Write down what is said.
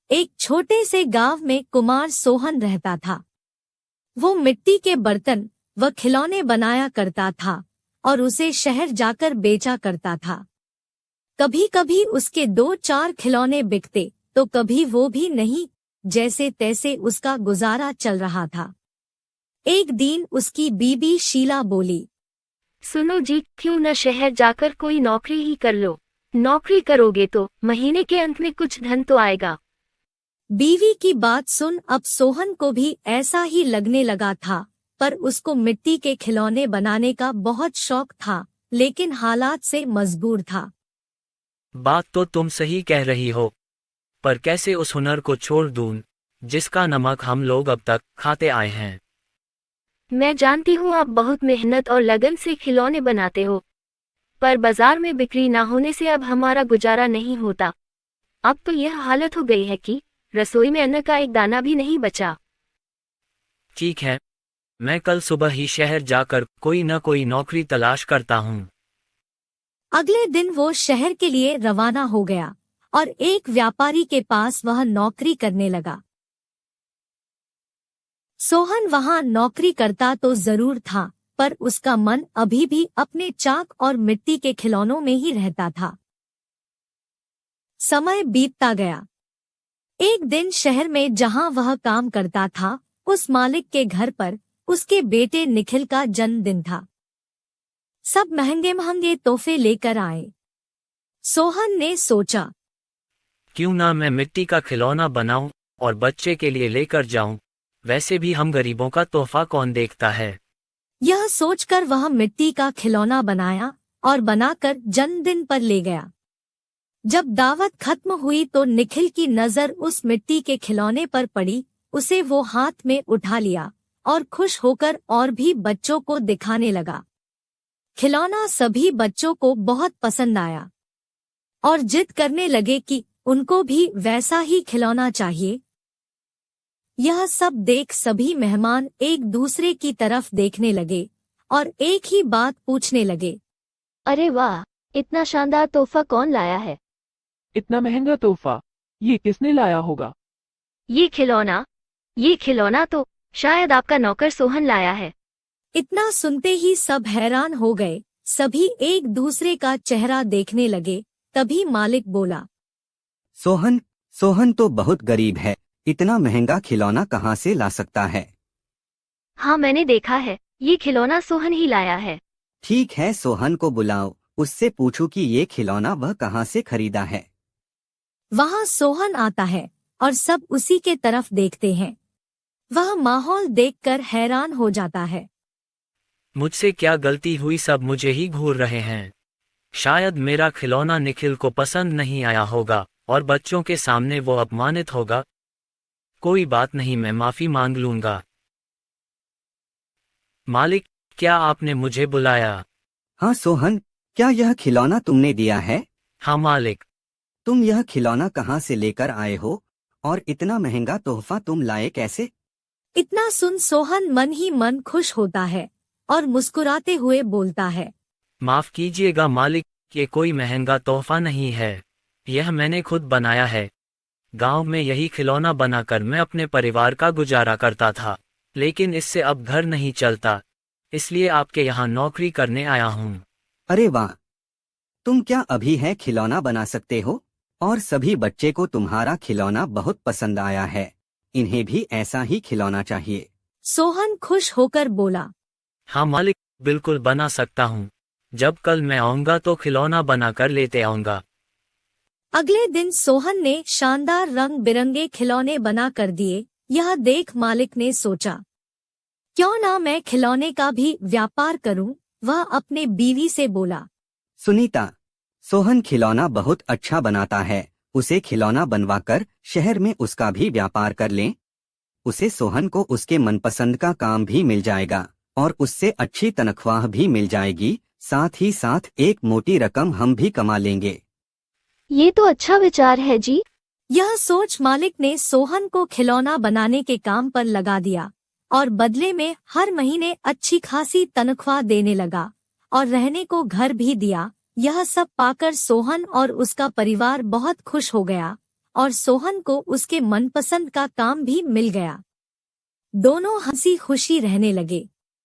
एक छोटे से गांव में कुमार सोहन रहता था। वो मिट्टी के बर्तन व खिलौने बनाया करता था और उसे शहर जाकर बेचा करता था। कभी कभी उसके 2-4 खिलौने बिकते तो कभी वो भी नहीं, जैसे तैसे उसका गुजारा चल रहा था। एक दिन उसकी बीबी शीला बोली, सुनो जी, क्यों न शहर जाकर कोई नौकरी ही कर लो। नौकरी करोगे तो महीने के अंत में कुछ धन तो आएगा। बीवी की बात सुन अब सोहन को भी ऐसा ही लगने लगा था, पर उसको मिट्टी के खिलौने बनाने का बहुत शौक था, लेकिन हालात से मजबूर था। बात तो तुम सही कह रही हो, पर कैसे उस हुनर को छोड़ दूं, जिसका नमक हम लोग अब तक खाते आए हैं। मैं जानती हूँ आप बहुत मेहनत और लगन से खिलौने बनाते हो, पर बाजार में बिक्री ना होने से अब हमारा गुजारा नहीं होता। अब तो यह हालत हो गई है कि रसोई में अन्न का एक दाना भी नहीं बचा। ठीक है, मैं कल सुबह ही शहर जाकर कोई न कोई नौकरी तलाश करता हूँ। अगले दिन वो शहर के लिए रवाना हो गया और एक व्यापारी के पास वह नौकरी करने लगा। सोहन वहां नौकरी करता तो जरूर था, पर उसका मन अभी भी अपने चाक और मिट्टी के खिलौनों में ही रहता था। समय बीतता गया। एक दिन शहर में जहां वह काम करता था, उस मालिक के घर पर उसके बेटे निखिल का जन्मदिन था। सब महंगे महंगे तोहफे लेकर आए। सोहन ने सोचा, क्यों ना मैं मिट्टी का खिलौना बनाऊं और बच्चे के लिए लेकर जाऊं, वैसे भी हम गरीबों का तोहफा कौन देखता है। यह सोचकर वह मिट्टी का खिलौना बनाया और बनाकर जन्मदिन पर ले गया। जब दावत खत्म हुई तो निखिल की नजर उस मिट्टी के खिलौने पर पड़ी। उसे वो हाथ में उठा लिया और खुश होकर और भी बच्चों को दिखाने लगा। खिलौना सभी बच्चों को बहुत पसंद आया और जिद करने लगे कि उनको भी वैसा ही खिलौना चाहिए। यह सब देख सभी मेहमान एक दूसरे की तरफ देखने लगे और एक ही बात पूछने लगे, अरे वाह, इतना शानदार तोहफा कौन लाया है? इतना महंगा तोहफा ये किसने लाया होगा? ये खिलौना तो शायद आपका नौकर सोहन लाया है। इतना सुनते ही सब हैरान हो गए। सभी एक दूसरे का चेहरा देखने लगे। तभी मालिक बोला, सोहन तो बहुत गरीब है, इतना महंगा खिलौना कहाँ से ला सकता है? हाँ, मैंने देखा है, ये खिलौना सोहन ही लाया है। ठीक है, सोहन को बुलाओ, उससे पूछो कि ये खिलौना वह कहाँ से खरीदा है। वहाँ सोहन आता है और सब उसी के तरफ देखते हैं। वह माहौल देखकर हैरान हो जाता है। मुझसे क्या गलती हुई, सब मुझे ही घूर रहे हैं। शायद मेरा खिलौना निखिल को पसंद नहीं आया होगा और बच्चों के सामने वो अपमानित होगा। कोई बात नहीं, मैं माफी मांग लूंगा। मालिक, क्या आपने मुझे बुलाया? हाँ सोहन, क्या यह खिलौना तुमने दिया है? हाँ मालिक। तुम यह खिलौना कहाँ से लेकर आए हो और इतना महंगा तोहफा तुम लाए कैसे? इतना सुन सोहन मन ही मन खुश होता है और मुस्कुराते हुए बोलता है, माफ कीजिएगा मालिक, ये कोई महंगा तोहफा नहीं है, यह मैंने खुद बनाया है। गांव में यही खिलौना बनाकर मैं अपने परिवार का गुजारा करता था, लेकिन इससे अब घर नहीं चलता, इसलिए आपके यहाँ नौकरी करने आया हूँ। अरे वाह, तुम क्या अभी है खिलौना बना सकते हो? और सभी बच्चे को तुम्हारा खिलौना बहुत पसंद आया है, इन्हें भी ऐसा ही खिलौना चाहिए। सोहन खुश होकर बोला, हाँ मालिक, बिल्कुल बना सकता हूँ। जब कल मैं आऊँगा तो खिलौना बनाकर लेते आऊँगा। अगले दिन सोहन ने शानदार रंग बिरंगे खिलौने बना कर दिए। यह देख मालिक ने सोचा, क्यों ना मैं खिलौने का भी व्यापार करूं। वह अपने बीवी से बोला, सुनीता, सोहन खिलौना बहुत अच्छा बनाता है, उसे खिलौना बनवाकर शहर में उसका भी व्यापार कर लें। उसे सोहन को उसके मनपसंद का काम भी मिल जाएगा और उससे अच्छी तनख्वाह भी मिल जाएगी, साथ ही साथ एक मोटी रकम हम भी कमा लेंगे। ये तो अच्छा विचार है जी। यह सोच मालिक ने सोहन को खिलौना बनाने के काम पर लगा दिया और बदले में हर महीने अच्छी खासी तनख्वाह देने लगा और रहने को घर भी दिया। यह सब पाकर सोहन और उसका परिवार बहुत खुश हो गया और सोहन को उसके मनपसंद का काम भी मिल गया। दोनों हंसी खुशी रहने लगे।